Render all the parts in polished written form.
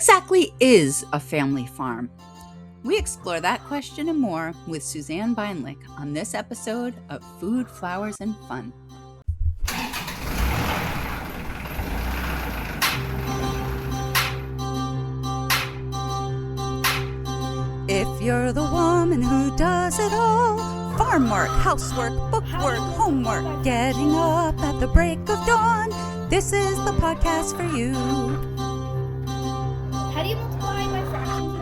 exactly is a family farm? We explore that question and more with Suzanne Beinlich on this episode of Food, Flowers, and Fun. If you're the woman who does it all, farm work, housework, bookwork, homework, getting up at the break of dawn, this is the podcast for you. How do you multiply by fractions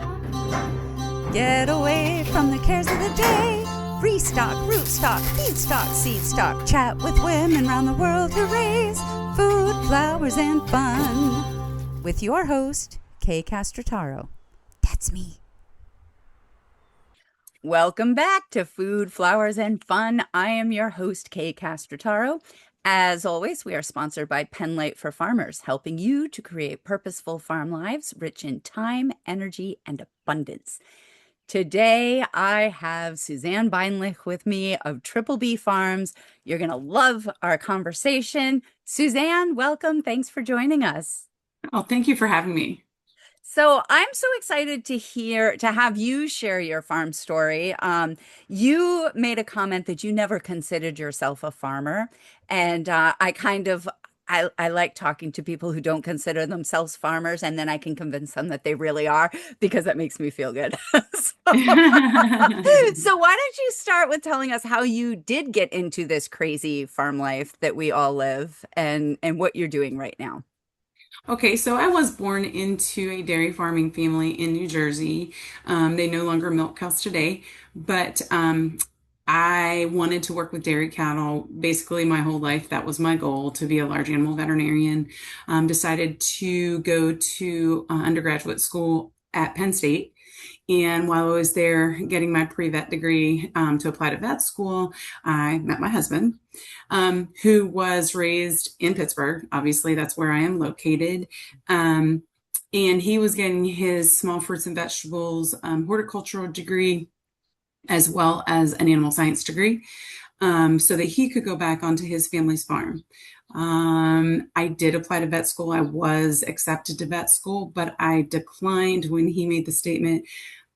now? Get away from the cares of the day. Free stock, root stock, feed stock, seed stock. Chat with women around the world who raise food, flowers, and fun. With your host, Kay Castrataro. That's me. Welcome back to Food, Flowers, and Fun. I am your host, Kay Castrataro. As always, we are sponsored by Penlight for Farmers, helping you to create purposeful farm lives rich in time, energy, and abundance. Today, I have Suzanne Beinlich with me of Triple B Farms. You're going to love our conversation. Suzanne, welcome. Thanks for joining us. Oh, thank you for having me. So I'm so excited to have you share your farm story. You made a comment that you never considered yourself a farmer. And I like talking to people who don't consider themselves farmers, and then I can convince them that they really are, because that makes me feel good. So why don't you start with telling us how you did get into this crazy farm life that we all live, and what you're doing right now? Okay, so I was born into a dairy farming family in New Jersey. They no longer milk cows today, but I wanted to work with dairy cattle basically my whole life. That was my goal, to be a large animal veterinarian. Decided to go to undergraduate school at Penn State. And while I was there getting my pre-vet degree to apply to vet school, I met my husband, who was raised in Pittsburgh. Obviously, that's where I am located. And he was getting his small fruits and vegetables horticultural degree, as well as an animal science degree, so that he could go back onto his family's farm. I did apply to vet school. I was accepted to vet school, but I declined when he made the statement,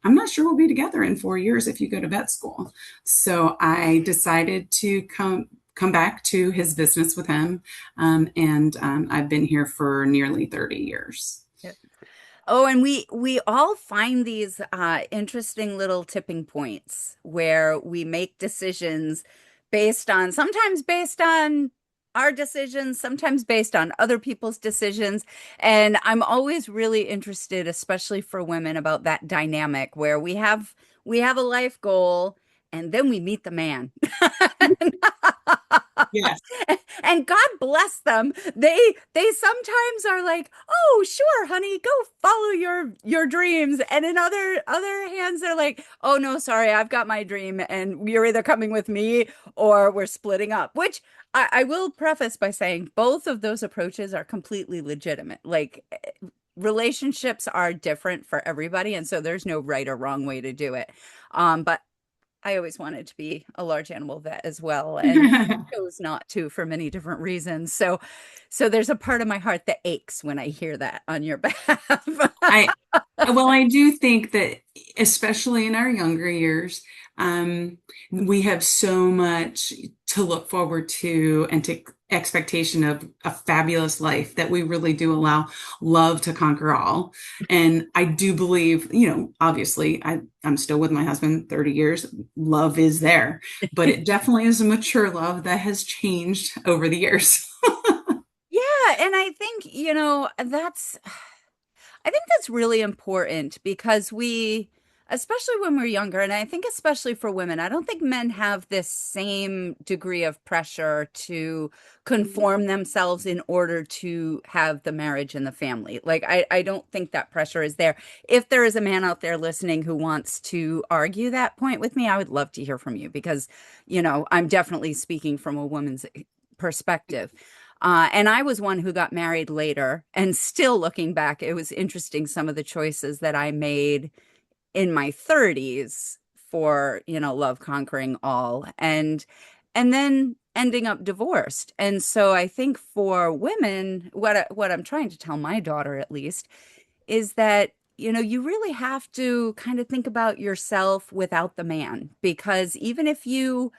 "I'm not sure we'll be together in 4 years if you go to vet school." So I decided to come back to his business with him. And I've been here for nearly 30 years. Oh, and we all find these interesting little tipping points where we make decisions sometimes based on our decisions, sometimes based on other people's decisions. And I'm always really interested, especially for women, about that dynamic where we have a life goal and then we meet the man. Yes. And God bless them. They sometimes are like, "Oh, sure, honey, go follow your dreams." And in other hands, they're like, "Oh no, sorry, I've got my dream, and you're either coming with me or we're splitting up." Which I will preface by saying both of those approaches are completely legitimate. Like, relationships are different for everybody, and so there's no right or wrong way to do it. But I always wanted to be a large animal vet as well, and chose not to for many different reasons. So there's a part of my heart that aches when I hear that on your behalf. I do think that, especially in our younger years, we have so much to look forward to and to expectation of a fabulous life that we really do allow love to conquer all. And I do believe, obviously I'm still with my husband 30 years. Love is there, but it definitely is a mature love that has changed over the years. Yeah. And I think, that's really important, because especially when we're younger, and I think especially for women, I don't think men have this same degree of pressure to conform themselves in order to have the marriage and the family. Like, I don't think that pressure is there. If there is a man out there listening who wants to argue that point with me, I would love to hear from you, because, I'm definitely speaking from a woman's perspective. And I was one who got married later, and still looking back, it was interesting, some of the choices that I made in my 30s for, love conquering all, and then ending up divorced. And so I think for women, what I'm trying to tell my daughter, at least, is that, you really have to kind of think about yourself without the man, because even if you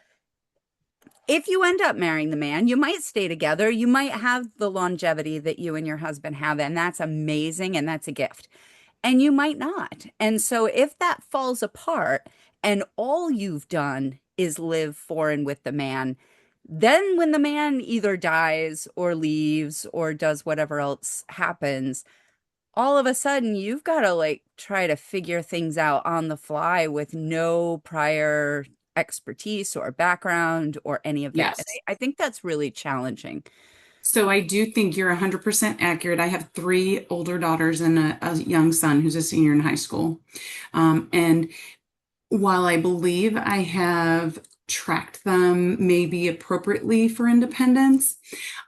end up marrying the man, you might stay together, you might have the longevity that you and your husband have, and that's amazing and that's a gift. And you might not. And so if that falls apart and all you've done is live for and with the man, then when the man either dies or leaves or does whatever else happens, all of a sudden you've got to like try to figure things out on the fly with no prior expertise or background or any of that. And Yes. I think that's really challenging. So I do think you're 100% accurate. I have three older daughters and a young son who's a senior in high school. And while I believe I have tracked them maybe appropriately for independence,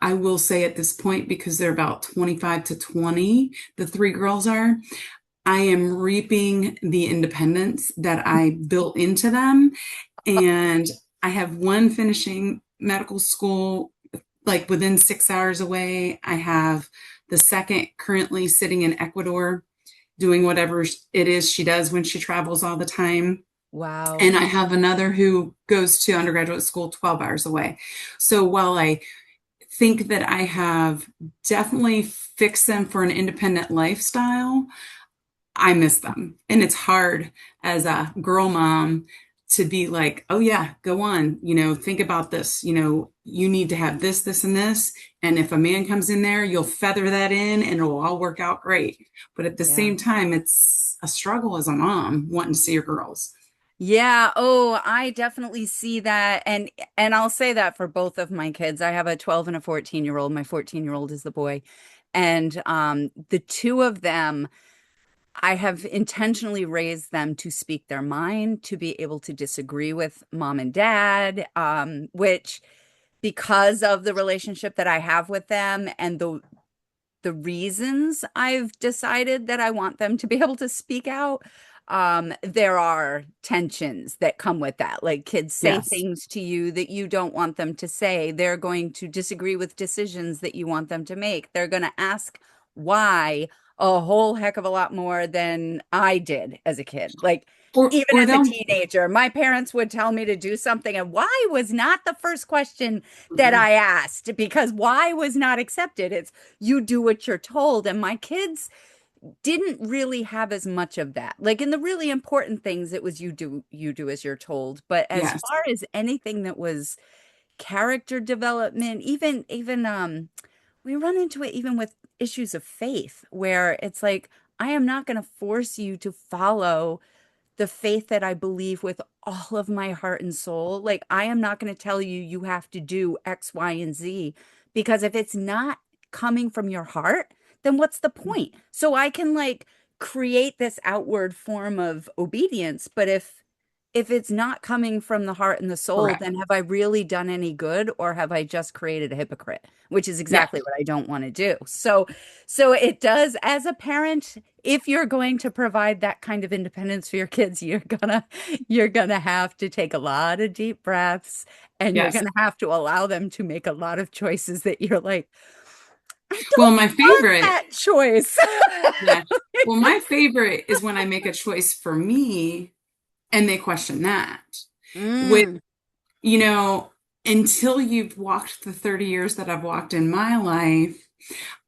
I will say at this point, because they're about 25 to 20, the three girls are, I am reaping the independence that I built into them. And I have one finishing medical school like within 6 hours away. I have the second currently sitting in Ecuador doing whatever it is she does when she travels all the time. Wow. And I have another who goes to undergraduate school 12 hours away. So while I think that I have definitely fixed them for an independent lifestyle, I miss them. And it's hard as a girl mom to be like, oh, yeah, go on, think about this, you need to have this, this, and this. And if a man comes in there, you'll feather that in and it'll all work out great. But at the Yeah. same time, it's a struggle as a mom wanting to see your girls. Yeah, oh, I definitely see that. And I'll say that for both of my kids. I have a 12 and a 14-year-old. My 14-year-old is the boy. And the two of them, I have intentionally raised them to speak their mind, to be able to disagree with mom and dad, which because of the relationship that I have with them and the reasons I've decided that I want them to be able to speak out, there are tensions that come with that. Like kids say Yes. things to you that you don't want them to say. They're going to disagree with decisions that you want them to make. They're going to ask why a whole heck of a lot more than I did as a kid. Like Or, even or as a they'll, teenager, my parents would tell me to do something, and why was not the first question that I asked, because why was not accepted. It's you do what you're told. And my kids didn't really have as much of that. Like in the really important things, it was you do as you're told. But as yes. far as anything that was character development, even we run into it even with issues of faith, where it's like, I am not going to force you to follow the faith that I believe with all of my heart and soul. Like, I am not going to tell you you have to do X, Y, and Z, because if it's not coming from your heart, then what's the point? So I can like create this outward form of obedience, but if it's not coming from the heart and the soul, Correct. then have I really done any good, or have I just created a hypocrite, which is Yeah. exactly what I don't want to do. So it does, as a parent, if you're going to provide that kind of independence for your kids, you're gonna have to take a lot of deep breaths, and you're Yes. gonna have to allow them to make a lot of choices that you're like, I Well, don't my want favorite, that choice. yeah. Well, my favorite is when I make a choice for me and they question that. With, Mm. you know, until you've walked the 30 years that I've walked in my life,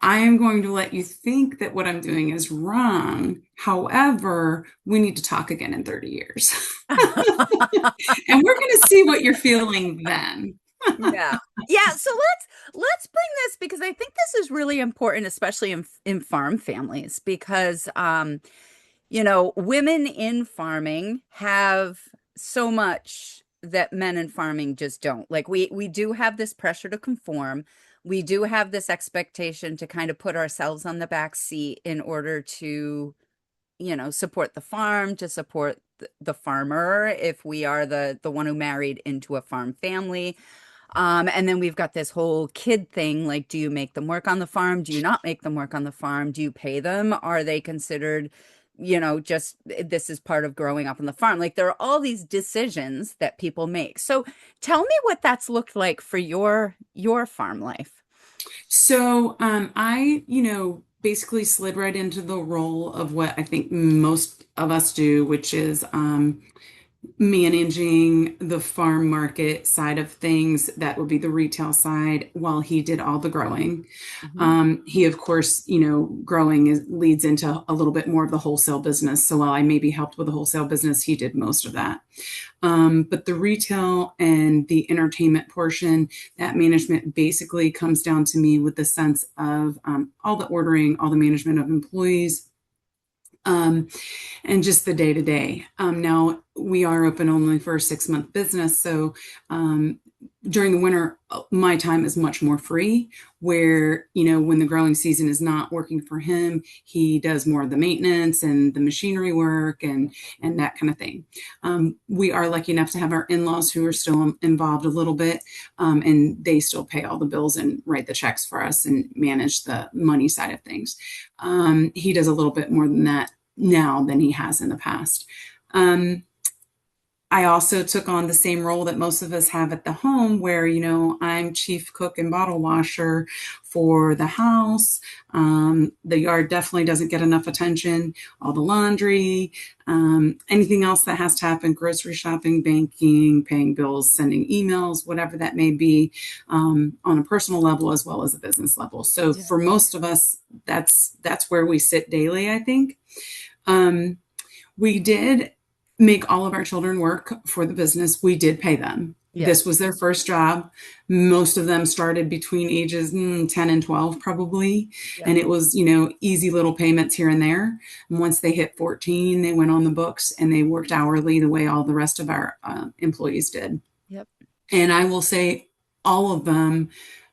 I am going to let you think that what I'm doing is wrong. However, we need to talk again in 30 years. And we're going to see what you're feeling then. Yeah. Yeah, so let's bring this, because I think this is really important, especially in farm families, because women in farming have so much that men in farming just don't. Like we do have this pressure to conform. We do have this expectation to kind of put ourselves on the back seat in order to, support the farm, to support the farmer if we are the one who married into a farm family. And then we've got this whole kid thing. Like, do you make them work on the farm? Do you not make them work on the farm? Do you pay them? Are they considered, just this is part of growing up on the farm? Like, there are all these decisions that people make. So tell me what that's looked like for your farm life. So, I, basically slid right into the role of what I think most of us do, which is managing the farm market side of things. That would be the retail side, while he did all the growing. Mhm. He, of course, growing leads into a little bit more of the wholesale business. So while I maybe helped with the wholesale business, he did most of that. But the retail and the entertainment portion, that management basically comes down to me with the sense of all the ordering, all the management of employees, um, and just the day to day. Now, we are open only for a 6 month business. So during the winter, my time is much more free, where, when the growing season is not working for him, he does more of the maintenance and the machinery work and that kind of thing. We are lucky enough to have our in-laws who are still involved a little bit, and they still pay all the bills and write the checks for us and manage the money side of things. He does a little bit more than that now than he has in the past. I also took on the same role that most of us have at the home, where, I'm chief cook and bottle washer for the house. The yard definitely doesn't get enough attention, all the laundry, anything else that has to happen, grocery shopping, banking, paying bills, sending emails, whatever that may be, on a personal level as well as a business level. So Yeah. for most of us, that's where we sit daily, I think. Um, we did make all of our children work for the business. We did pay them. This Yes. was their first job. Most of them started between ages 10 and 12, probably. Yep. And it was, easy little payments here and there. And once they hit 14, they went on the books and they worked hourly the way all the rest of our employees did. Yep. And I will say all of them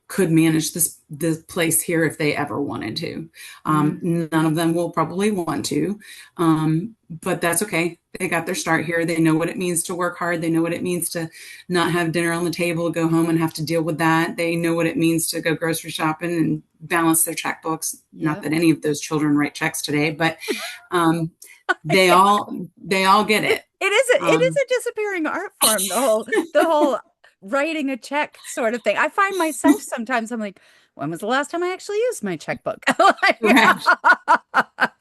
could manage this place here if they ever wanted to. Mm. None of them will probably want to, but that's okay. They got their start here. They know what it means to work hard. They know what it means to not have dinner on the table, go home and have to deal with that. They know what it means to go grocery shopping and balance their checkbooks. Not Yep. that any of those children write checks today, but um, they all get it. It is Um, a disappearing art form, the whole writing a check sort of thing. I find myself sometimes I'm like, when was the last time I actually used my checkbook? Like, correct.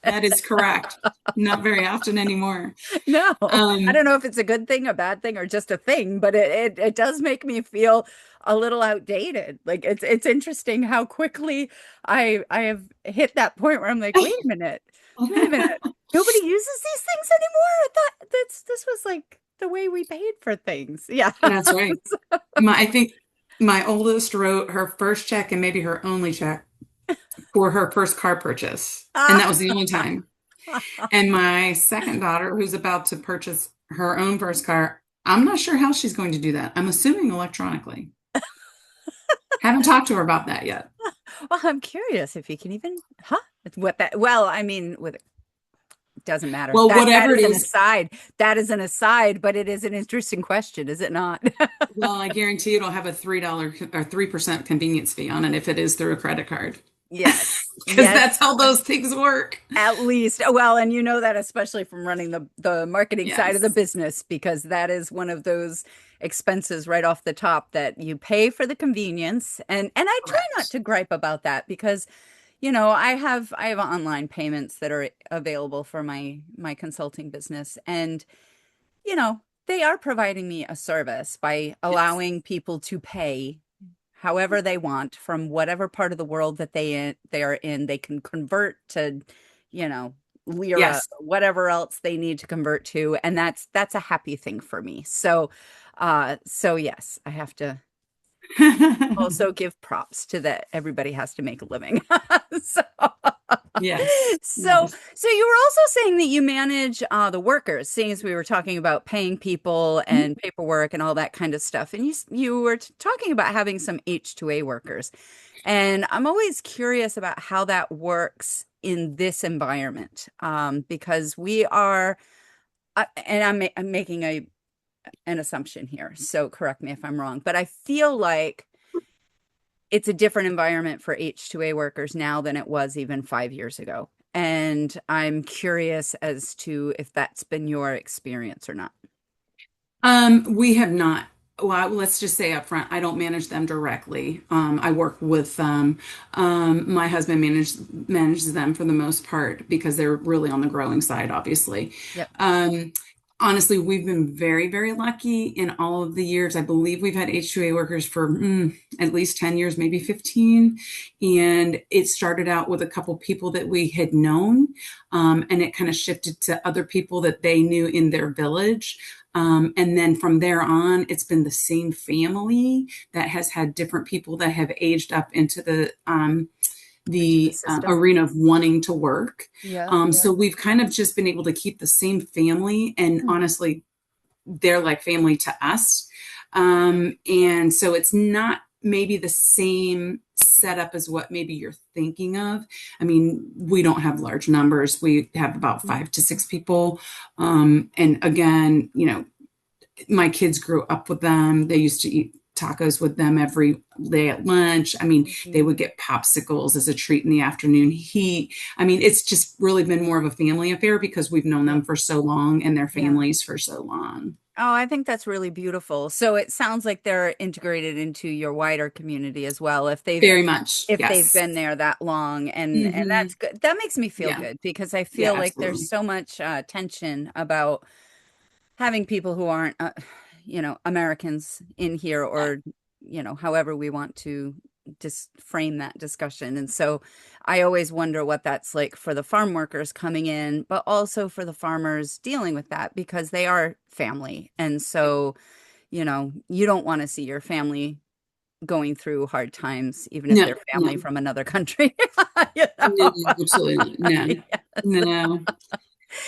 That is correct. Not very often anymore. no, I Um, don't know if it's a good thing, a bad thing, or just a thing, but it does make me feel a little outdated. Like it's interesting how quickly I have hit that point where I'm like, wait a minute. Nobody uses these things anymore. I thought this was like the way we paid for things. Yeah. that's right. I think my oldest wrote her first check and maybe her only check for her first car purchase. And that was the only time. And my second daughter, who's about to purchase her own first car, I'm not sure how she's going to do that. I'm assuming electronically. Haven't talked to her about that yet. Well, I'm curious if you can even, huh? What that, well, I mean, with it doesn't matter. Well, That whatever it is an is, aside. That is an aside, but it is an interesting question, is it not? well, I guarantee it'll have a $3 or 3% convenience fee on it if it is through a credit card. Yes. Because Yes. that's how those things work. At least, well, and you know that especially from running the marketing side of the Yes. business, because that is one of those expenses right off the top that you pay for the convenience. And I try not Correct. to gripe about that because, I have online payments that are available for my consulting business, and they are providing me a service by Yes. allowing people to pay however they want from whatever part of the world that they are in. They can convert to, you know, lira, Yes. whatever else they need to convert to, and that's a happy thing for me. So yes, I have to also give props to that. Everybody has to make a living. So Yes. so Yes. so you were also saying that you manage the workers, seeing as we were talking about paying people and paperwork and all that kind of stuff. And you were talking about having some H2A workers. And I'm always curious about how that works in this environment, because we are, and I'm making an assumption here, so correct me if I'm wrong, but I feel like it's a different environment for H2A workers now than it was even 5 years ago. And I'm curious as to if that's been your experience or not. We have not. well, let's just say up front, I don't manage them directly. I work with them. My husband manages them for the most part because they're really on the growing side, obviously. Yep. Um, Honestly, we've been very, very lucky in all of the years. I believe we've had H2A workers for at least 10 years, maybe 15. And it started out with a couple people that we had known, and it kind of shifted to other people that they knew in their village. And then from there on, it's been the same family that has had different people that have aged up into Into the the system. arena of wanting to work. Yeah. Yeah. So we've kind of just been able to keep the same family, and Hmm. honestly, they're like family to us. And so it's not maybe the same setup as what maybe you're thinking of. I mean, we don't have large numbers. We have about 5 to 6 people. And again, my kids grew up with them. They used to eat tacos with them every day at lunch. I mean, they would get popsicles as a treat in the afternoon. I mean, it's just really been more of a family affair because we've known Yeah. them for so long and their Yeah. families for so long. Oh, I think that's really beautiful. So it sounds like they're integrated into your wider community as well. Very much. If they've Yes. been there that long, and Hmm. that's good. That makes me feel Yeah. good because I Yeah, feel like there's absolutely. so much tension about having people who aren't, Americans in here, Yeah. or, however we want to just frame that discussion. And so I always wonder what that's like for the farm workers coming in, but also for the farmers dealing with that because they are family. And so, you don't want to see your family going through hard times, even if No, they're family no, from another country. You no, know? absolutely not. No, Yes. no.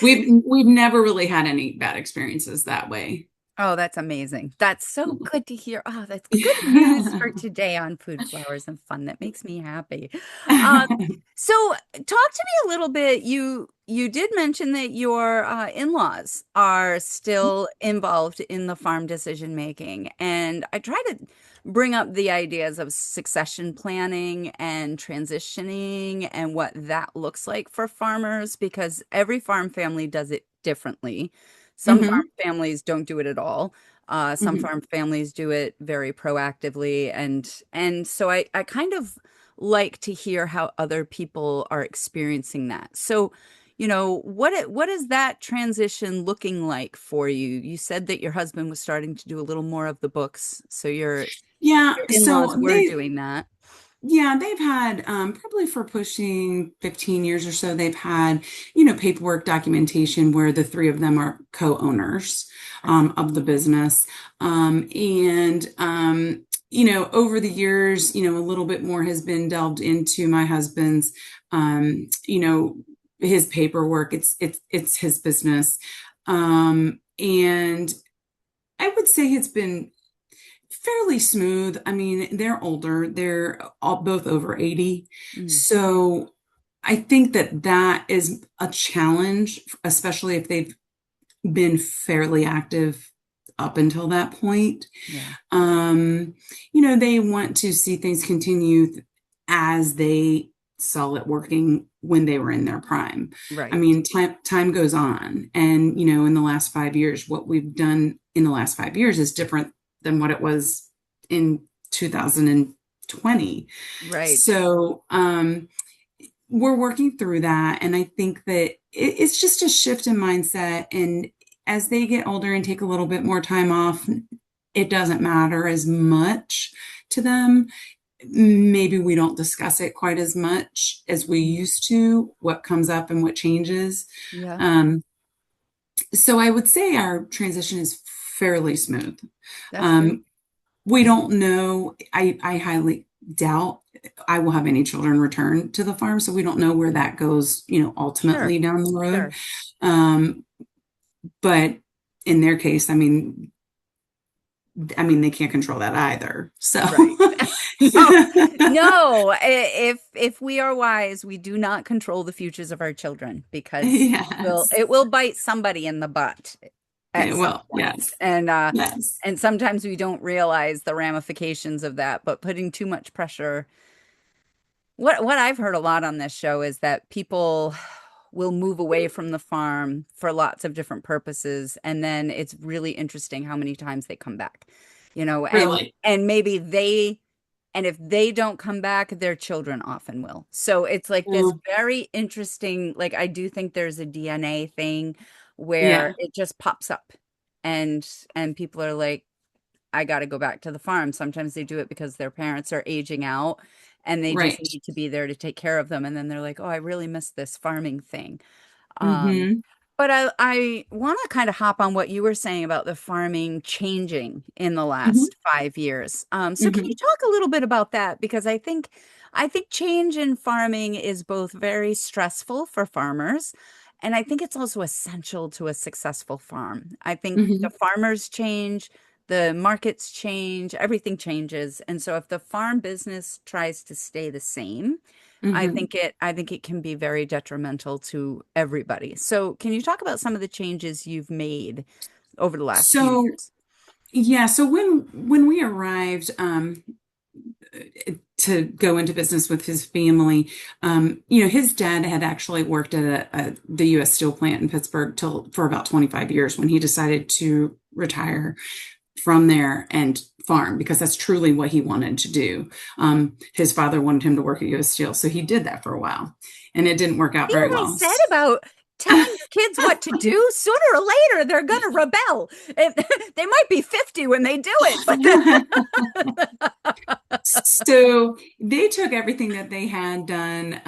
We've never really had any bad experiences that way. Oh, that's amazing. That's so good to hear. Oh, that's good news for today on Food, Flowers, and Fun. That makes me happy. Um, so talk to me a little bit. You did mention that your in-laws are still involved in the farm decision making, and I try to bring up the ideas of succession planning and transitioning and what that looks like for farmers because every farm family does it differently. Some farm Hmm. families don't do it at all. Some Hmm. farm families do it very proactively, and so I kind of like to hear how other people are experiencing that. So, what is that transition looking like for you? You said that your husband was starting to do a little more of the books, so Yeah, your so in-laws were doing that. they've had probably for pushing 15 years or so, they've had, paperwork documentation where the three of them are co-owners I see. of the business. And over the years, a little bit more has been delved into my husband's, his paperwork. It's his business. And I would say it's been fairly smooth. I mean, they're older. They're all both over 80. Mm, So I think that is a challenge, especially if they've been fairly active up until that point. yeah, Um, they want to see things continue as they saw it working when they were in their prime. I right. mean, time goes on, and in the last 5 years, what we've done in the last 5 years is different than what it was in 2020. Right. So we're working through that, and I think that it's just a shift in mindset. And as they get older and take a little bit more time off, it doesn't matter as much to them. Maybe we don't discuss it quite as much as we Mm, used to, what comes up and what changes. yeah, Um, so I would say our transition is fairly smooth. that's good. Um, we don't know. I highly doubt I will have any children return to the farm, so we don't know where that goes, Sure, ultimately down the road. sure. Um, but in their case, I mean, they can't control that either. So, Right. Oh, no, if we are wise, we do not control the futures of our children because yes, it will bite somebody in the butt at yeah, some well, point. yes, yes. And sometimes we don't realize the ramifications of that, but putting too much pressure. What I've heard a lot on this show is that people will move away from the farm for lots of different purposes, and then it's really interesting how many times they come back. you know, Really? and maybe they and if they don't come back, their children often will. So it's like this Mm, very interesting, like I do think there's a DNA thing where yeah, it just pops up and people are like, I got to go back to the farm. Sometimes they do it because their parents are aging out and they just right. need to be there to take care of them. And then they're like, oh, I really miss this farming thing. Um, Mm-hmm. but I want to kind of hop on what you were saying about the farming changing in the Hmm. last 5 years. So can you Hmm. talk a little bit about that? Because I think change in farming is both very stressful for farmers, and I think it's also essential to a successful farm. I think the Hmm. farmers change, the markets change, everything changes. And so if the farm business tries to stay the same, Hmm. I think it can be very detrimental to everybody. So, can you talk about some of the changes you've made over the last few So years? yeah, so when we arrived to go into business with his family, his dad had actually worked at the U.S. steel plant in Pittsburgh till for about 25 years when he decided to retire from there and farm because that's truly what he wanted to do. His father wanted him to work at U.S. Steel, so he did that for a while, and it didn't work out See very what I well. said about telling your kids what to do? Sooner or later, they're going to rebel. They might be 50 when they do it, but So they took everything that they had done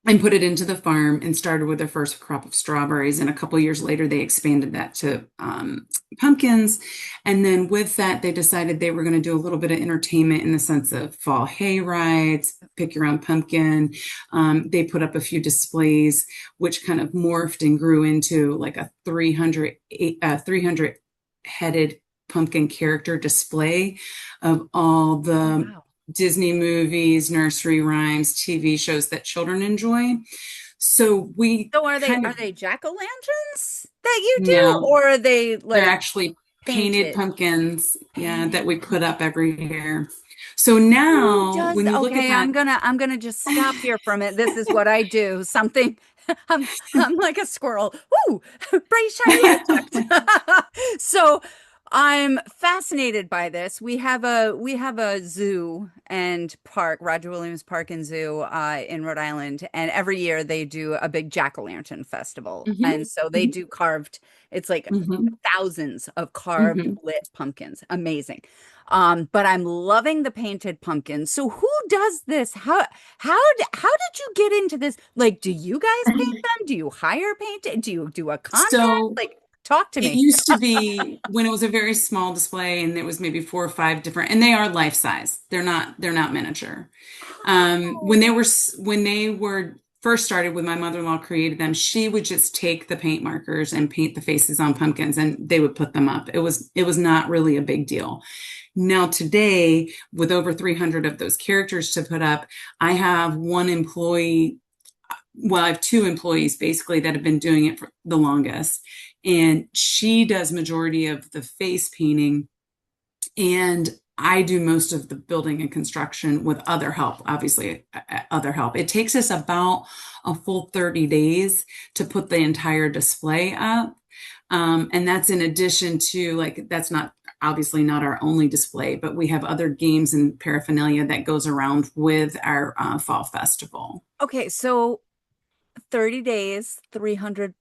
and put it into the farm and started with their first crop of strawberries. And a couple years later, they expanded that to pumpkins. And then with that, they decided they were going to do a little bit of entertainment in the sense of fall hay rides, pick your own pumpkin. They put up a few displays, which kind of morphed and grew into like a 300 headed pumpkin character display of all oh, the wow. Disney movies, nursery rhymes, TV shows that children enjoy. So we So kind are of, they jack-o'-lanterns that you do, no, or are they they're like actually painted painted? pumpkins, yeah, that Painted we put up pumpkins. every year. So Who now does when that? you look at Okay, that, I'm gonna just stop here for a minute. This is what I do. Something I'm like a squirrel. Woo! Bright shiny object. So I'm fascinated by this. We have a zoo and park, Roger Williams Park and Zoo in Rhode Island, and every year they do a big jack-o'-lantern festival. And mhm, so they mhm, do carved, it's like mhm, thousands of carved mhm. lit pumpkins. Amazing. But I'm loving the painted pumpkins. So who does this? How did you get into this? Like, do you guys paint them? Do you hire paint? Do you do a contest? So Like, talk to it me. used to be when it was a very small display and it was maybe 4 or 5 different, and they are life size. They're not miniature. Oh, When they were first started, when my mother-in-law created them, she would just take the paint markers and paint the faces on pumpkins, and they would put them up. It was not really a big deal. Now today, with over 300 of those characters to put up, I have one employee. Well, I have two employees basically that have been doing it for the longest, and she does majority of the face painting and I do most of the building and construction with other help, obviously, other help. It takes us about a full 30 days to put the entire display up. And that's in addition to, like, that's not obviously not our only display, but we have other games and paraphernalia that goes around with our fall festival. okay. So 30 days, 300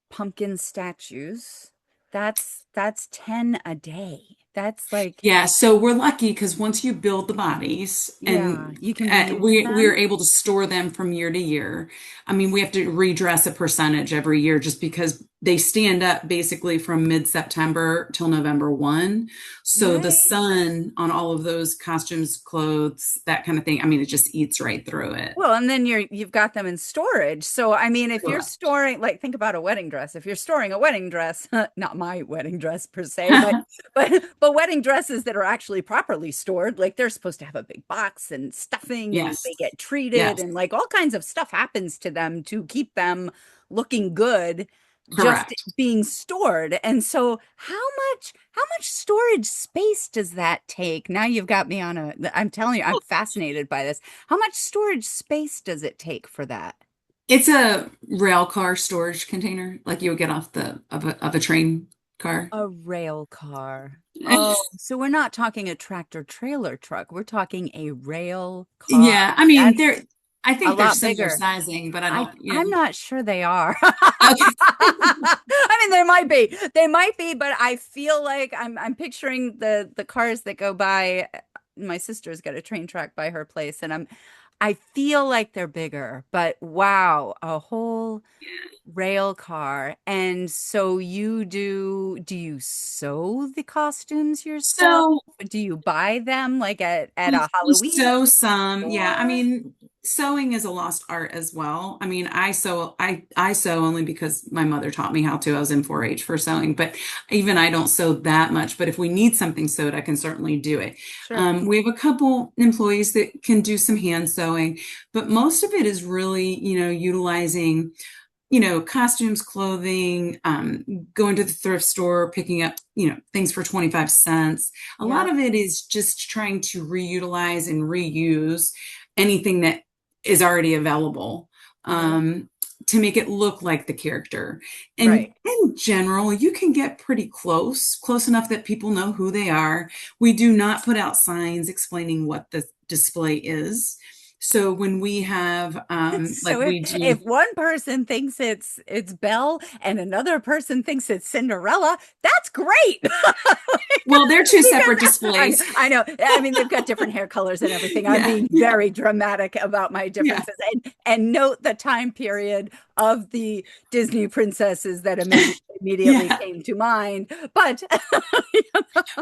pumpkin statues. That's 10 a day. That's like, Yeah, so we're lucky because once you build the bodies yeah, and you can reuse we are them. able to store them from year to year. I mean, we have to redress a percentage every year just because they stand up basically from mid-September till November 1. So the Right. sun on all of those costumes, clothes, that kind of thing, I mean, it just eats right through it. Well, and then you've got them in storage. So I mean, if you're Correct. storing, like, think about a wedding dress. If you're storing a wedding dress, not my wedding dress per se, but wedding dresses that are actually properly stored, like they're supposed to have a big box and stuffing and Yes. they get treated Yes. and like all kinds of stuff happens to them to keep them looking good just Correct. being stored. And so how much storage space does that take? Now you've got me on a I'm telling you, I'm fascinated by this. How much storage space does it take for that? It's a rail car storage container like you would get off the of a train. car. A rail car. Oh, so we're not talking a tractor trailer truck. We're talking a rail car. Yeah, I mean, That's I a think they're lot similar bigger. sizing, but I don't, I'm not sure they are. Okay. I mean, they might be. They might be, but I feel like I'm picturing the cars that go by. My sister's got a train track by her place, and I feel like they're bigger, but wow, a whole rail car. And so do you sew the costumes yourself? So Do you buy them like at we a Halloween sew some. Yeah, I store? mean, sewing is a lost art as well. I mean, I sew only because my mother taught me how to. I was in 4-H for sewing, but even I don't sew that much. But if we need something sewed, I can certainly do it. Sure. We have a couple employees that can do some hand sewing, but most of it is really, utilizing costumes, clothing, going to the thrift store, picking up, things for 25 cents. A lot Yeah. of it is just trying to reutilize and reuse anything that is already available, Yeah. um, to make it look like the character. Right. And in general, you can get pretty close enough that people know who they are. We do not put out signs explaining what the display is. So when we have, like So we do. if one person thinks it's Belle and another person thinks it's Cinderella, that's great. Well, they're two Because separate displays. I know. I mean, they've got different hair colors and everything. I'm Yeah, being yeah, very dramatic about my yeah, differences. And note the time period of the Disney princesses that immediately yeah. came to mind. But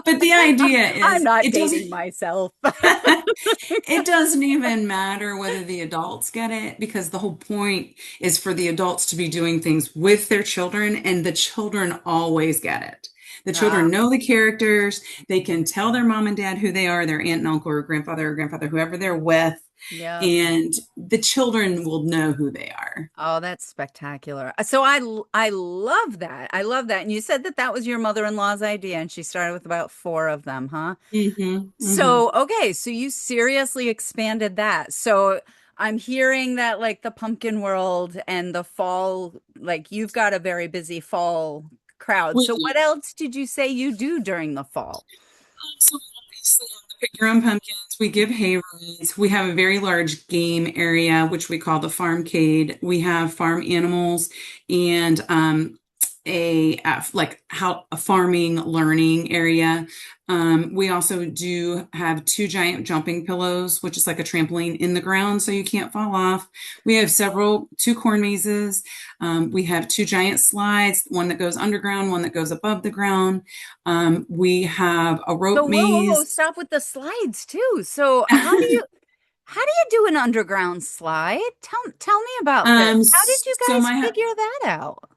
But the idea I'm is not it doesn't dating myself. it doesn't even matter whether the adults get it because the whole point is for the adults to be doing things with their children and the children always get it. The Ah, children know the characters. They can tell their mom and dad who they are, their aunt and uncle or grandfather, whoever they're with, yeah. and the children will know who they are. Oh, that's spectacular. So I love that. I love that. And you said that that was your mother-in-law's idea, and she started with about four of them, huh? Hmm. So, okay, so you seriously expanded that. So I'm hearing that like the pumpkin world and the fall, like you've got a very busy fall crowd. We So do. what else did you say you do during the fall? So we obviously have the pick your own pumpkins. We give hay rides. We have a very large game area, which we call the farmcade. We have farm animals and like how a farming learning area. We also do have two giant jumping pillows, which is like a trampoline in the ground so you can't fall off. We have two corn mazes. We have two giant slides, one that goes underground, one that goes above the ground. We have a So rope whoa, maze. stop with the slides too. So how do you do an underground slide? Tell me about this. How did you So guys figure that out?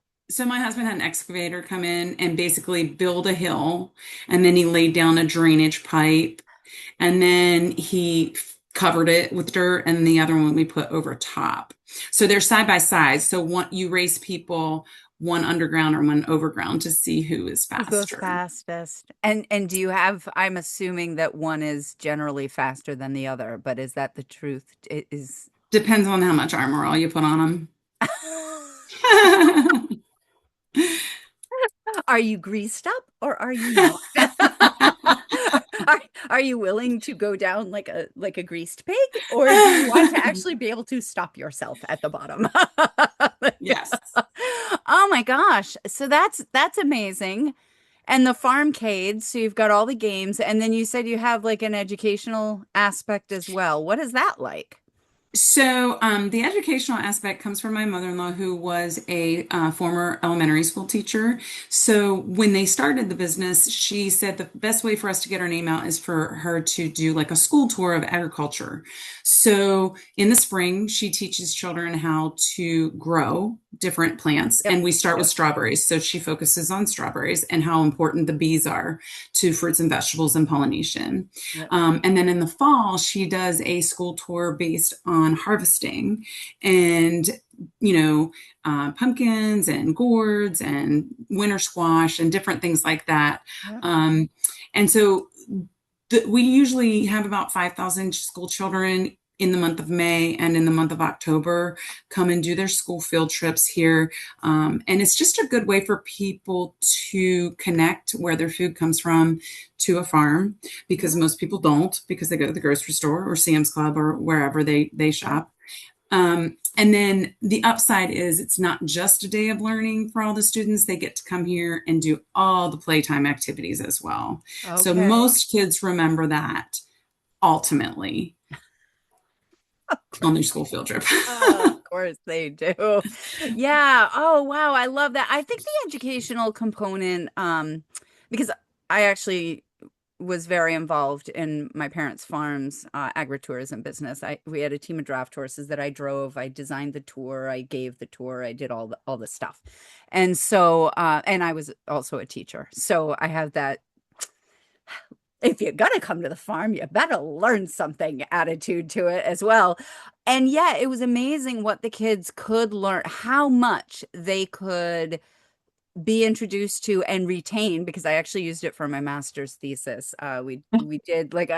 my husband had an excavator come in and basically build a hill, and then he laid down a drainage pipe, and then he covered it with dirt, and the other one we put over top. So they're side by side. So one you race people, one underground or one overground to see who is Who goes faster. fastest? And do you have, I'm assuming that one is generally faster than the other, but is that the truth? It is Depends on how much armor all you put on Are you greased up or are you not? Are you willing to go down like a greased pig, or do you want to them. actually be able to stop yourself at the bottom? Yes. Oh my gosh. So that's amazing. And the farmcade, so you've got all the games, and then you said you have like an educational aspect as well. What is that like? So, the educational aspect comes from my mother-in-law, who was a former elementary school teacher. So, when they started the business, she said the best way for us to get our name out is for her to do like a school tour of agriculture. So, in the spring, she teaches children how to grow different plants, Yep. and we start with Yep. strawberries. So, she focuses on strawberries and how important the bees are to fruits and vegetables and pollination. Yep. And then in the fall, she does a school tour based on harvesting and, pumpkins and gourds and winter squash and different things like that. Yep. And so we usually have about 5,000 school children in the month of May and in the month of October come and do their school field trips here. And it's just a good way for people to connect where their food comes from to a farm because Yeah. most people don't because they go to the grocery store or Sam's Club or wherever they Yeah. shop. And then the upside is it's not just a day of learning for all the students. They get to come here and do all the playtime activities as well. So Okay. most kids remember that ultimately on their school field trip. Oh, of course they do. Yeah. Oh, wow. I love that. I think the educational component, because I actually was very involved in my parents' farm's agritourism business. We had a team of draft horses that I drove. I designed the tour. I gave the tour. I did all the stuff. And so, and I was also a teacher. So I have that if you're gonna come to the farm, you better learn something attitude to it as well. And yeah, it was amazing what the kids could learn, how much they could be introduced to and retain, because I actually used it for my master's thesis. We did like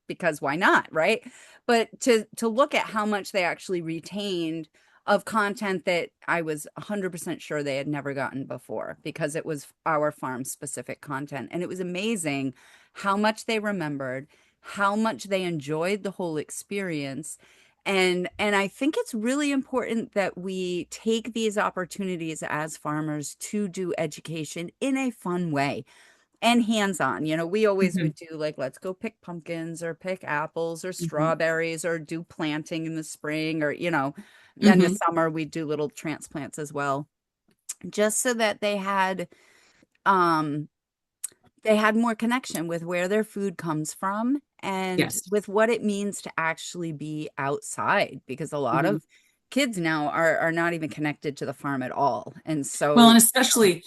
because why not, right? But to look at how much they actually retained of content that I was 100% sure they had never gotten before because it was our farm specific content. And it was amazing how much they remembered, how much they enjoyed the whole experience. And I think it's really important that we take these opportunities as farmers to do education in a fun way and hands-on. We always Mhm. would do like, let's go pick pumpkins or pick apples or Mhm. strawberries or do planting in the spring or, then the Mhm. summer we'd do little transplants as well, just so that um they had more connection with where their food comes from and Yes. with what it means to actually be outside, because a lot Mhm. of kids now are not even connected to the farm at all. And Well, so, and especially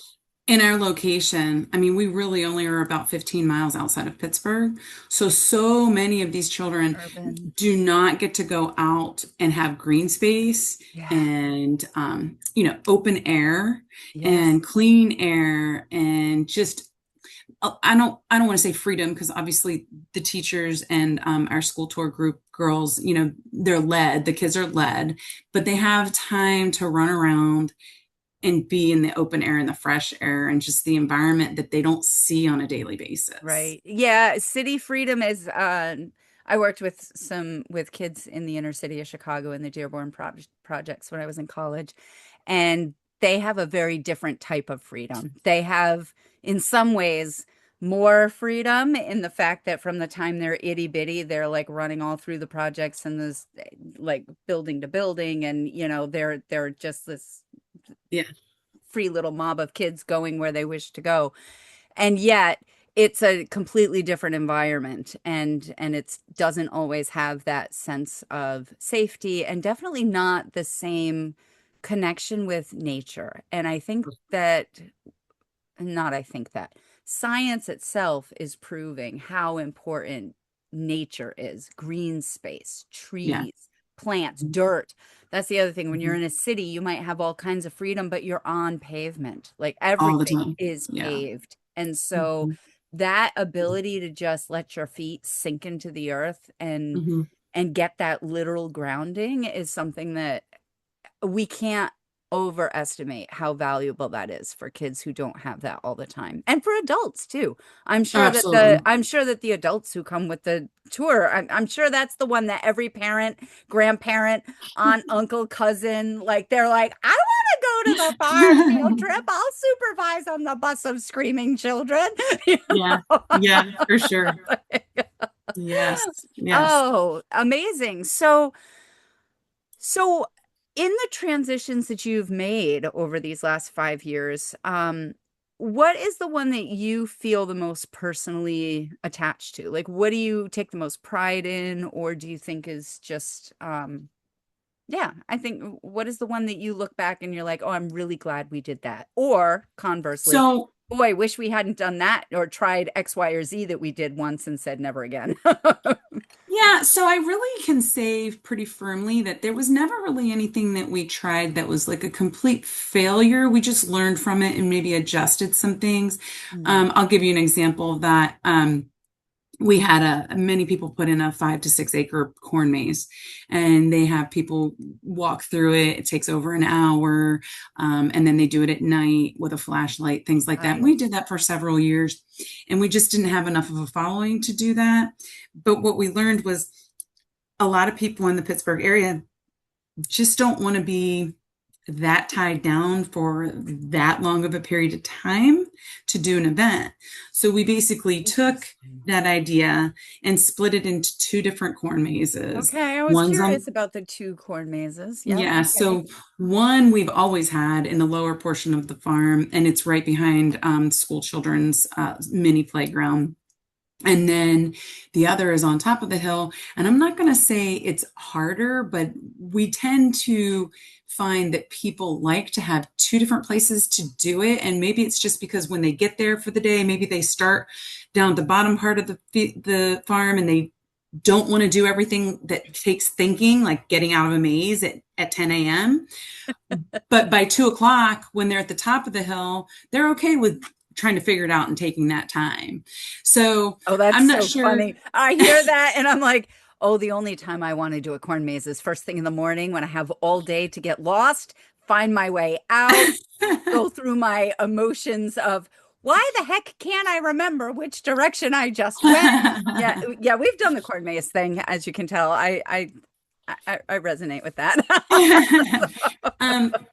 in our location, I mean, we really only are about 15 miles outside of Pittsburgh. So many of these children urban. do not get to go out and have green space Yeah. and, open air Yes. and clean air and just I don't want to say freedom because obviously the teachers and our school tour group girls, they're led, the kids are led, but they have time to run around and be in the open air and the fresh air and just the environment that they don't see on a daily basis. Right. Yeah, city freedom is I worked with kids in the inner city of Chicago in the Dearborn projects when I was in college, and they have a very different type of freedom. They have in some ways more freedom in the fact that from the time they're itty bitty, they're like running all through the projects and this like building to building, and they're just this Yeah, free little mob of kids going where they wish to go. And yet it's a completely different environment, and it doesn't always have that sense of safety and definitely not the same connection with nature. And I think that science itself is proving how important nature is. Green space, yeah. trees, plants, dirt. That's the other thing. When you're Mhm. in a city, you might have all kinds of freedom, but you're on pavement. Like All the everything time. is Yeah. paved. And so Mhm. that ability to just let your feet sink into the earth Mhm. and get that literal grounding is something that we can't overestimate how valuable that is for kids who don't have that all the time, and for adults too. Oh, absolutely. I'm sure that the adults who come with the tour, I'm sure that's the one that every parent, grandparent, aunt, uncle, cousin, like they're like, I want to go to the farm field trip. I'll supervise on the bus of screaming children. You Yeah. Yeah, for sure. know? Yes. Yes. Oh, amazing. So, in the transitions that you've made over these last 5 years, what is the one that you feel the most personally attached to? Like, what do you take the most pride in, or do you think is just, yeah, I think what is the one that you look back and you're like, oh, I'm really glad we did that? Or conversely, So boy, wish we hadn't done that or tried X, Y, or Z that we did once and said never again. Yeah, so I really can say pretty firmly that there was never really anything that we tried that was like a complete failure. We just learned from it and maybe adjusted some things. Mm, I'll give you an example of that. we had many people put in a 5 to 6 acre corn maze, and they have people walk through it. It takes over an hour, and then they do it at night with a flashlight, things like that. We Nice. did that for several years, and we just didn't have enough of a following to do that. But what we learned was a lot of people in the Pittsburgh area just don't want to be that tied down for that long of a period of time to do an event. So we basically took Interesting. that idea and split it into two different corn mazes. Okay, I was One's curious on, about the two corn mazes. Yep. yeah, Okay. so one we've always had in the lower portion of the farm, and it's right behind school children's mini playground. And then the other is on top of the hill. And I'm not going to say it's harder, but we tend to find that people like to have two different places to do it. And maybe it's just because when they get there for the day, maybe they start down at the bottom part of the farm and they don't want to do everything that takes thinking, like getting out of a maze at 10 a.m. But by 2 o'clock, when they're at the top of the hill, they're okay with trying to figure it out and taking that time. So Oh, that's I'm not so sure. funny. I hear that and I'm like, oh, the only time I want to do a corn maze is first thing in the morning when I have all day to get lost, find my way out, go through my emotions of why the heck can't I remember which direction I just went? Yeah, yeah, we've done the corn maze thing, as you can tell. I resonate with that.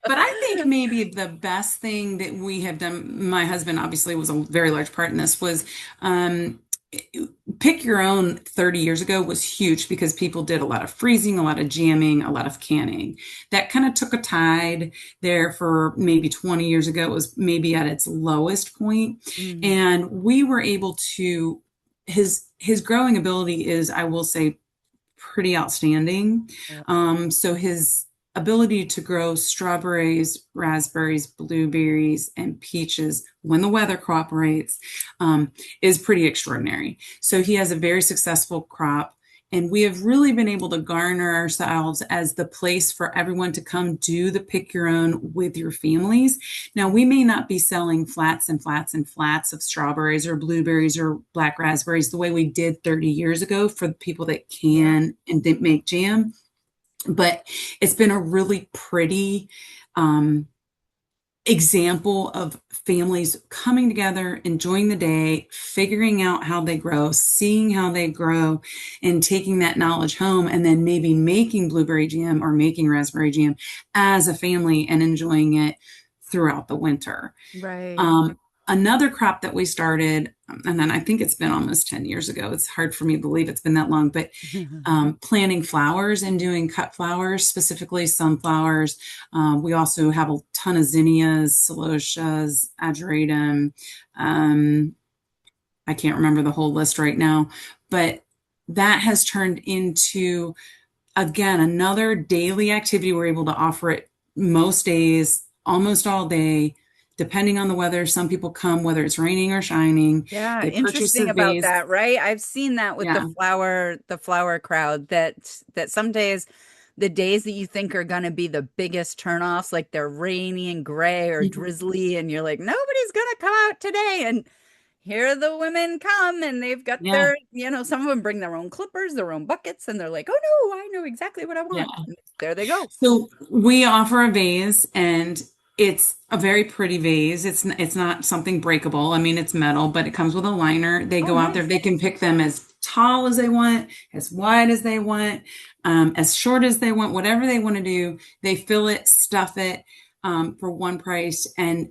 But I think maybe the best thing that we have done, my husband obviously was a very large part in this, was um, pick your own 30 years ago was huge because people did a lot of freezing, a lot of jamming, a lot of canning. That kind of took a tide there for maybe 20 years ago. It was maybe at its lowest point. Mm, And we were able to, his growing ability is, I will say, pretty outstanding. yeah, So his ability to grow strawberries, raspberries, blueberries, and peaches when the weather cooperates is pretty extraordinary. So he has a very successful crop. And we have really been able to garner ourselves as the place for everyone to come do the pick your own with your families. Now, we may not be selling flats and flats and flats of strawberries or blueberries or black raspberries the way we did 30 years ago for the people that yeah. can and didn't make jam, but it's been a really pretty um, example of families coming together, enjoying the day, figuring out how they grow, seeing how they grow, and taking that knowledge home, and then maybe making blueberry jam or making raspberry jam as a family and enjoying it throughout the winter. Right. Another crop that we started, and then I think it's been almost 10 years ago. It's hard for me to believe it's been that long, but planting flowers and doing cut flowers, specifically sunflowers. We also have a ton of zinnias, celotias, ageratum. Um, I can't remember the whole list right now, but that has turned into, again, another daily activity. We're able to offer it most days, almost all day, depending on the weather. Some people come whether it's raining or shining. Yeah, They purchase a interesting about vase. that, right? I've seen that with Yeah. the flower crowd that some days the days that you think are going to be the biggest turnoffs, like they're rainy and gray or Mhm. drizzly, and you're like, nobody's going to come out today. And here the women come and they've got Yeah. their, some of them bring their own clippers, their own buckets, and they're like, oh no, I know exactly what I Yeah. want. And there they go. So we offer a vase, and it's a very pretty vase. It's not something breakable. I mean, it's metal, but it comes with a liner. They Oh, go out there. nice. They can pick them as tall as they want, as wide as they want, as short as they want, whatever they want to do. They fill it, stuff it for one price. And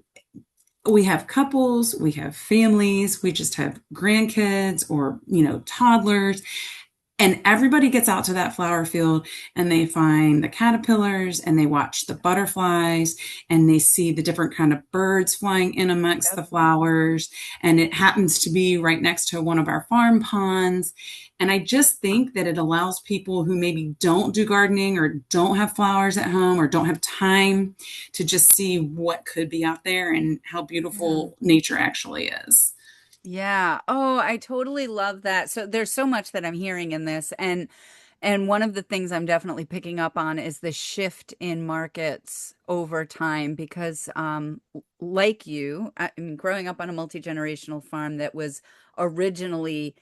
we have couples, we have families, we just have grandkids or, toddlers. And everybody gets out to that flower field and they find the caterpillars and they watch the butterflies and they see the different kind of birds flying in amongst Yep. the flowers. And it happens to be right next to one of our farm ponds. And I just think that it allows people who maybe don't do gardening or don't have flowers at home or don't have time to just see what could be out there and how Yeah. beautiful nature actually is. Yeah. Oh, I totally love that. So there's so much that I'm hearing in this, and one of the things I'm definitely picking up on is the shift in markets over time because like you, I mean growing up on a multi-generational farm that was originally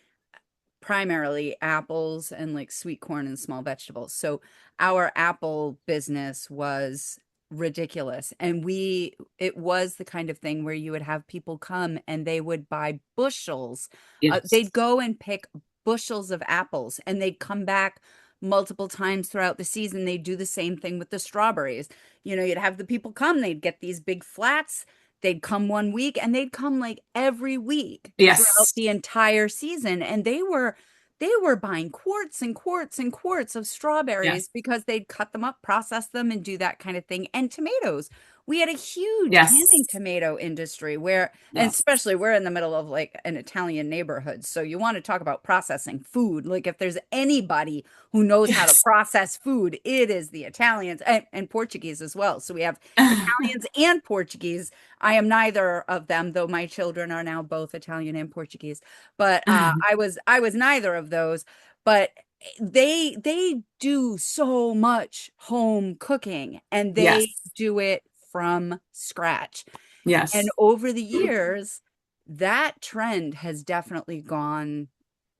primarily apples and like sweet corn and small vegetables. So our apple business was ridiculous. And it was the kind of thing where you would have people come and they would buy bushels. Yes. They'd go and pick bushels of apples and they'd come back multiple times throughout the season. They'd do the same thing with the strawberries. You'd have the people come, they'd get these big flats. They'd come one week and they'd come like every week throughout Yes. the entire season. And they were buying quarts and quarts and quarts of Yes. strawberries because they'd cut them up, process them, and do that kind of thing. And tomatoes. We had a huge canning Yes. tomato industry where, and Yes. especially we're in the middle of like an Italian neighborhood. So you want to talk about processing food. Like if there's anybody who knows how to Yes. process food, it is the Italians and Portuguese as well. So we have Italians and Portuguese. I am neither of them, though my children are now both Italian and Portuguese. But I was neither of those. But they do so much home cooking and they Yes. do it from scratch. And Yes. over the years, that trend has definitely gone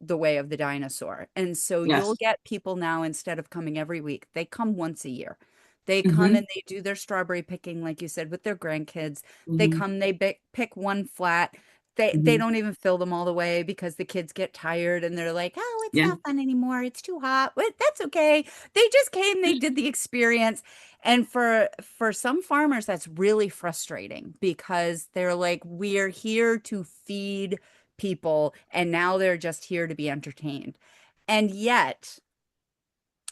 the way of the dinosaur. And so you'll Yes. get people now, instead of coming every week, they come once a year. They come Hmm. and they do their strawberry picking, like you said, with their grandkids. They Hmm. come, they pick one flat. They Hmm. don't even fill them all the way because the kids get tired and they're like, oh, it's Yeah. not fun anymore. It's too hot. But that's okay. They just came, they did the experience. And for some farmers, that's really frustrating because they're like, we're here to feed people, and now they're just here to be entertained. And yet,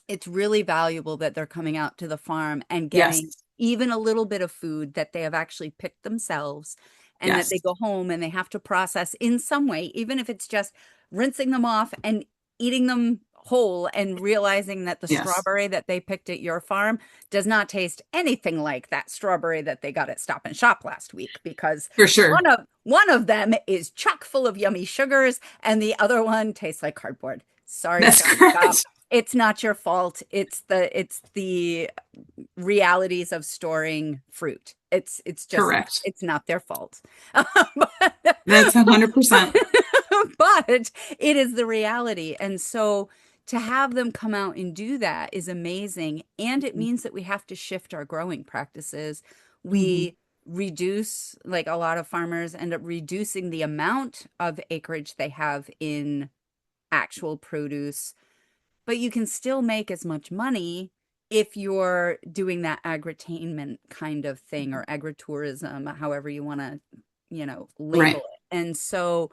it's really valuable that they're coming out to the farm and getting Yes. even a little bit of food that they have actually picked themselves and that they Yes. go home and they have to process in some way, even if it's just rinsing them off and eating them whole and realizing that the Yes. strawberry that they picked at your farm does not taste anything like that strawberry that they got at Stop and Shop last week, because For sure. one of them is chock full of yummy sugars and the other one tastes like cardboard. Sorry, That's Stop and Shop. correct. It's not your fault. It's the realities of storing fruit. Correct. It's not their fault. but, That's 100%. but it is the reality. And so to have them come out and do that is amazing. And it means that we have to shift our growing practices. Hmm. We reduce, like a lot of farmers end up reducing the amount of acreage they have in actual produce, but you can still make as much money if you're doing that agritainment kind of thing, or agritourism, however you want to, label Right. it. And so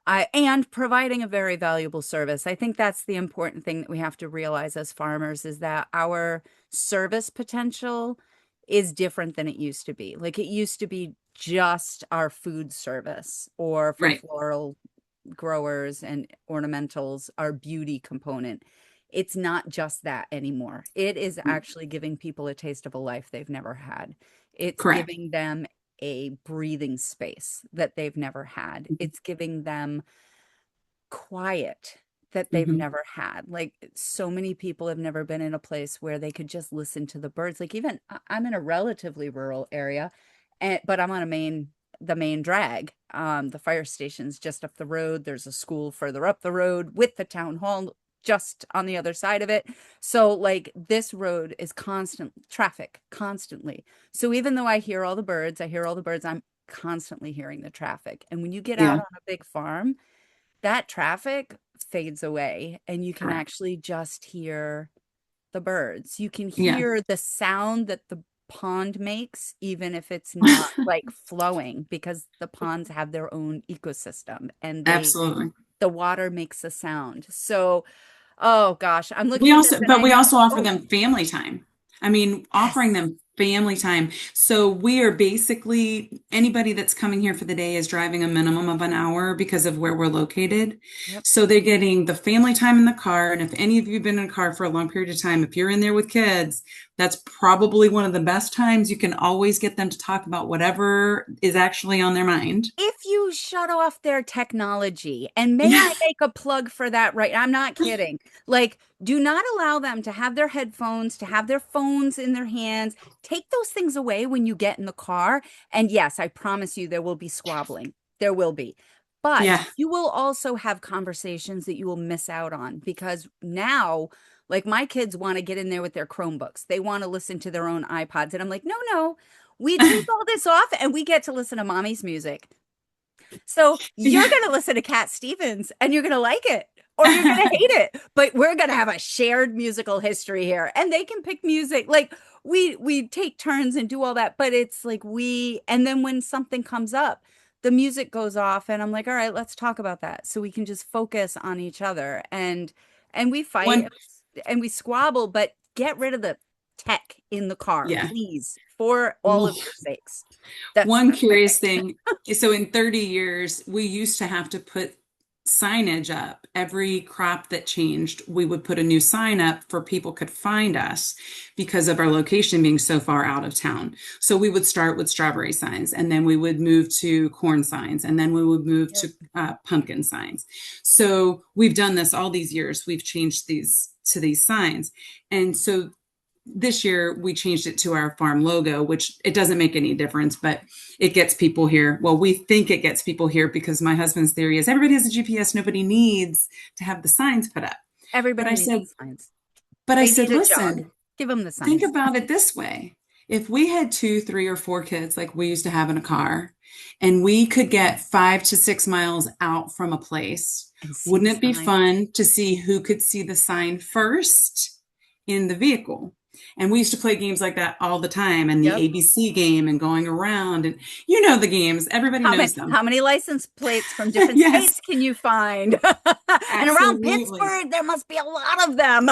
and providing a very valuable service. I think that's the important thing that we have to realize as farmers, is that our service potential is different than it used to be. Like it used to be just our food service, or for Right. floral growers and ornamentals, our beauty component. It's not just that anymore. It is actually giving people a taste of a life they've never had. It's Correct. giving them a breathing space that they've never had. It's giving them quiet that they've Hmm. never had. Like so many people have never been in a place where they could just listen to the birds. Like even I'm in a relatively rural area, but I'm on the main drag. The fire station's just up the road. There's a school further up the road with the town hall just on the other side of it. So like this road is constant traffic, constantly. So even though I hear all the birds, I'm constantly hearing the traffic. And when you get out Yeah. on a big farm, that traffic fades away and you can Correct. actually just hear the birds. You can Yeah. hear the sound that the pond makes, even if it's not like flowing, because the ponds have their own ecosystem and Absolutely. the water makes a sound. So, oh gosh, I'm We looking at this also, and but I we know, also offer oh, them family time. I mean, offering yes. them family time. So we are basically, anybody that's coming here for the day is driving a minimum of an hour because of where we're located. Yep. So they're getting the family time in the car. And if any of you have been in a car for a long period of time, if you're in there with kids, that's probably one of the best times. You can always get them to talk about whatever is actually on their mind. If you shut off their technology, and may Yeah. I make a plug for that, right? I'm not kidding. Like, do not allow them to have their headphones, to have their phones in their hands. Take those things away when you get in the car. And yes, I promise you there will be squabbling. There will be. But Yeah. you will also have conversations that you will miss out on because now, like my kids want to get in there with their Chromebooks. They want to listen to their own iPods. And I'm like, no, no, we take all this off and we get to listen to mommy's music. So you're Yeah. going to listen to Cat Stevens and you're going to like it or you're going to hate it. But we're going to have a shared musical history here and they can pick music. Like we take turns and do all that, but it's like and then when something comes up, the music goes off and I'm like, all right, let's talk about that. So we can just focus on each other and we fight One, and we squabble, but get rid of the tech in the car, yeah. please, for all of Ooh. your sakes. That's One my curious thing. thing. So in 30 years, we used to have to put signage up. Every crop that changed, we would put a new sign up for people could find us because of our location being so far out of town. So we would start with strawberry signs and then we would move to corn signs and then we would move Yep. to pumpkin signs. So we've done this all these years. We've changed these to these signs. And so this year we changed it to our farm logo, which it doesn't make any difference, but it gets people here. Well, we think it gets people here because my husband's theory is everybody has a GPS, nobody needs to have the signs put up. But Everybody I needs said, the signs. but I They said, need a jog. listen, Give them the think signs. about it this way. If we had two, three, or four kids like we used to have in a car, and we could get 5 to 6 miles out from a place, And see the wouldn't it be sign. fun to see who could see the sign first in the vehicle? And we used to play games like that all the time, and the Yep. ABC game, and going around, and you know the games. Everybody How many knows them. how many license plates from different Yes, states can you find? And around absolutely. Pittsburgh, there must be a lot of them.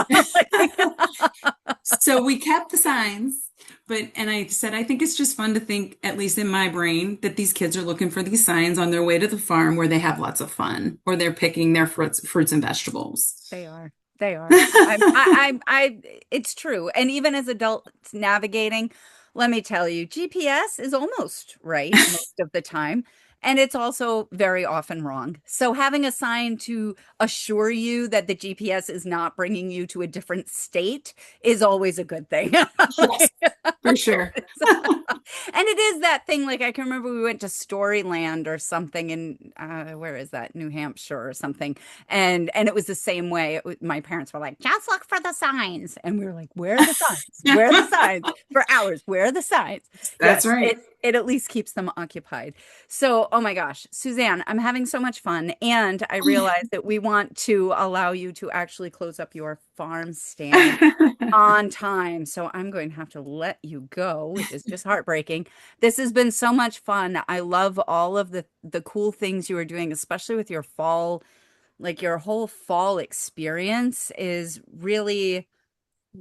So we kept the signs, and I said, I think it's just fun to think, at least in my brain, that these kids are looking for these signs on their way to the farm where they have lots of fun, or they're picking their fruits and vegetables. They are. They are. It's true. And even as adults navigating, let me tell you, GPS is almost right most of the time. And it's also very often wrong. So having a sign to assure you that the GPS is not bringing you to a different state is always a good thing. Yes, for sure. And it is that thing, like I can remember we went to Storyland or something in where is that? New Hampshire or something. And it was the same way. My parents were like, just look for the signs. And we were like, where are the signs? Where are the signs? For hours, where are the signs? That's Yes, right. it at least keeps them occupied. So, oh my gosh, Suzanne, I'm having so much fun. And I realize that we want to allow you to actually close up your farm stand on time. So I'm going to have to let you go, which is just heartbreaking. This has been so much fun. I love all of the cool things you are doing, especially with your fall, like your whole fall experience is really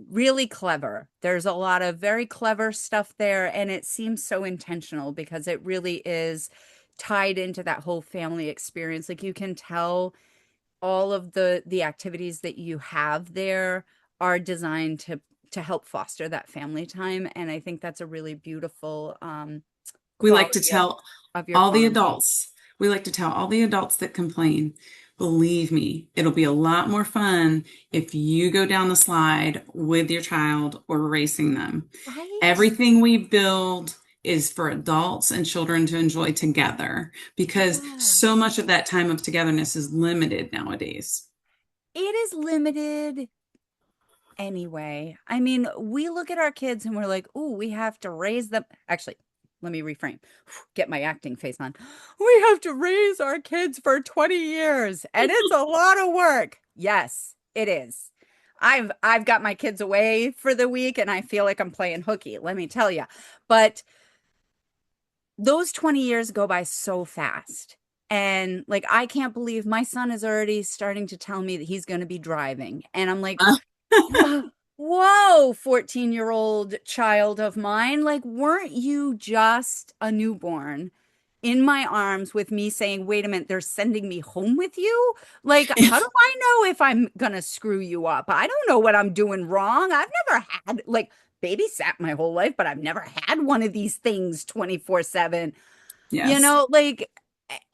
really clever. There's a lot of very clever stuff there and it seems so intentional because it really is tied into that whole family experience. Like you can tell all of the activities that you have there are designed to help foster that family time and I think that's a really beautiful We like to quality tell of your all the farm. adults, we like to tell all the adults that complain, believe me, it'll be a lot more fun if you go down the slide with your child or racing them. Right? Everything we build is for adults and children to enjoy together because Yeah. so much of that time of togetherness is limited nowadays. It is limited anyway. I mean, we look at our kids and we're like, "Ooh, we have to raise them." Actually, let me reframe. Get my acting face on. We have to raise our kids for 20 years, and it's a lot of work. Yes, it is. I've got my kids away for the week and I feel like I'm playing hooky, let me tell you. But those 20 years go by so fast. And like I can't believe my son is already starting to tell me that he's going to be driving. And I'm like, whoa, whoa, 14-year-old child of mine. Like, weren't you just a newborn in my arms with me saying, wait a minute, they're sending me home with you? Like, how do I know if I'm gonna screw you up? I don't know what I'm doing wrong. I've never had like babysat my whole life, but I've never had one of these things 24/7. You Yes. know, like,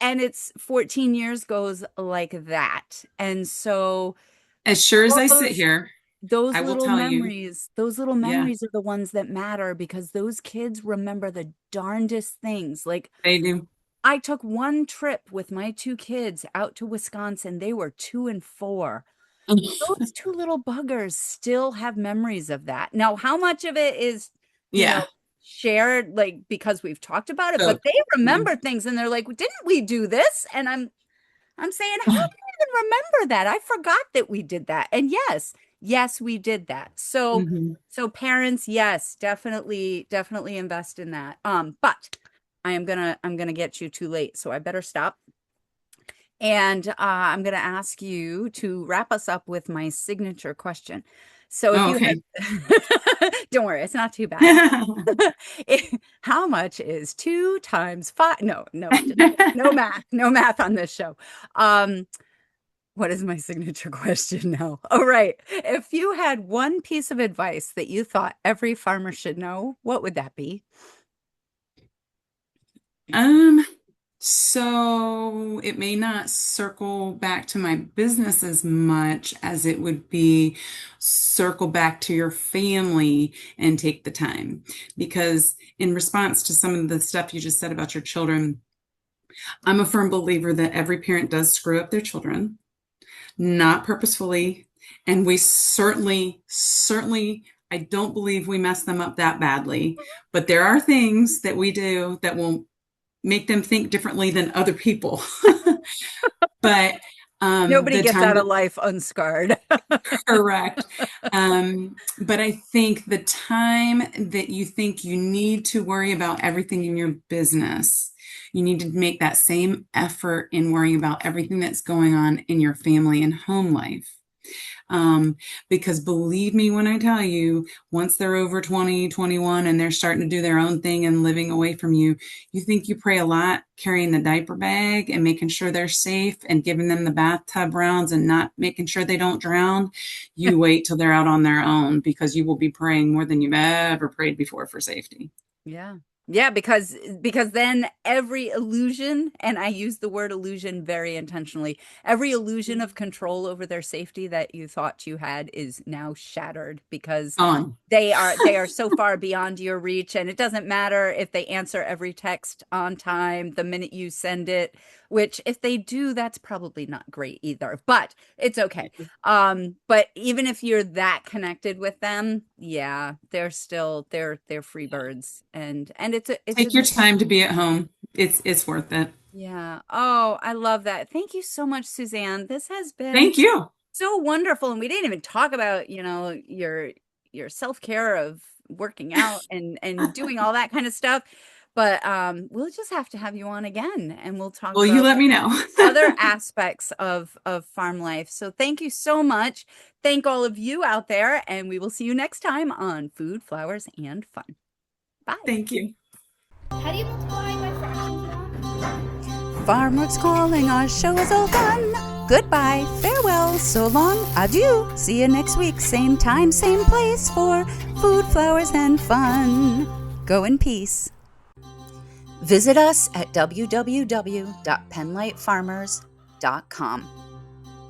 and it's 14 years goes like that. And so As sure as I sit those here, those I will little tell you, memories, those little yeah, memories are the ones that matter because those kids remember the darndest things. Like they do. I took one trip with my two kids out to Wisconsin. They were 2 and 4. Those two little buggers still have memories of that. Now, how much of it is, Yeah. shared, like, because we've talked about it, So, but they yeah. remember things and they're like, didn't we do this? And I'm saying, how do you even remember that? I forgot that we did that. And yes, we did that. So, Mhm. so parents, yes, definitely invest in that. But I'm gonna get you too late, so I better stop. And I'm gonna ask you to wrap us up with my signature question. So if Oh, you okay. had, don't worry, it's not too bad. How much is 2 times 5? No, no, just kidding. No math on this show. Um, what is my signature question now? Oh, right. If you had one piece of advice that you thought every farmer should know, what would that be? Um, so it may not circle back to my business as much as it would be circle back to your family and take the time. Because in response to some of the stuff you just said about your children, I'm a firm believer that every parent does screw up their children, not purposefully. And we certainly, I don't believe we mess them up that badly. But there are things that we do that will make them think differently than other people. But Nobody the gets time out of life unscarred. correct. But I think the time that you think you need to worry about everything in your business, you need to make that same effort in worrying about everything that's going on in your family and home life. Um, because believe me when I tell you, once they're over 20, 21, and they're starting to do their own thing and living away from you, you think you pray a lot carrying the diaper bag and making sure they're safe and giving them the bathtub rounds and not making sure they don't drown. You wait till they're out on their own because you will be praying more than you've ever prayed before for safety. Yeah. Yeah, because then every illusion, and I use the word illusion very intentionally, every illusion of control over their safety that you thought you had is now shattered because On. they are so far beyond your reach, and it doesn't matter if they answer every text on time the minute you send it, which if they do, that's probably not great either, but it's okay. But even if you're that connected with them, yeah, they're still they're free birds, and it's a Take your time to be at home. It's worth it. yeah. Oh, I love that. Thank you so much, Suzanne. This has been Thank you. so wonderful, and we didn't even talk about, your self-care of working out and doing all that kind of stuff. But we'll just have to have you on again, and we'll talk Well, you about let me know. other aspects of farm life. So thank you so much. Thank all of you out there, and we will see you next time on Food, Flowers, and Fun. Bye. Thank you. How do you multiply by fractions, Mom? Farmworks calling, our show is all done. Goodbye, farewell, so long, adieu. See you next week, same time, same place for Food, Flowers, and Fun. Go in peace. Visit us at www.penlightfarmers.com.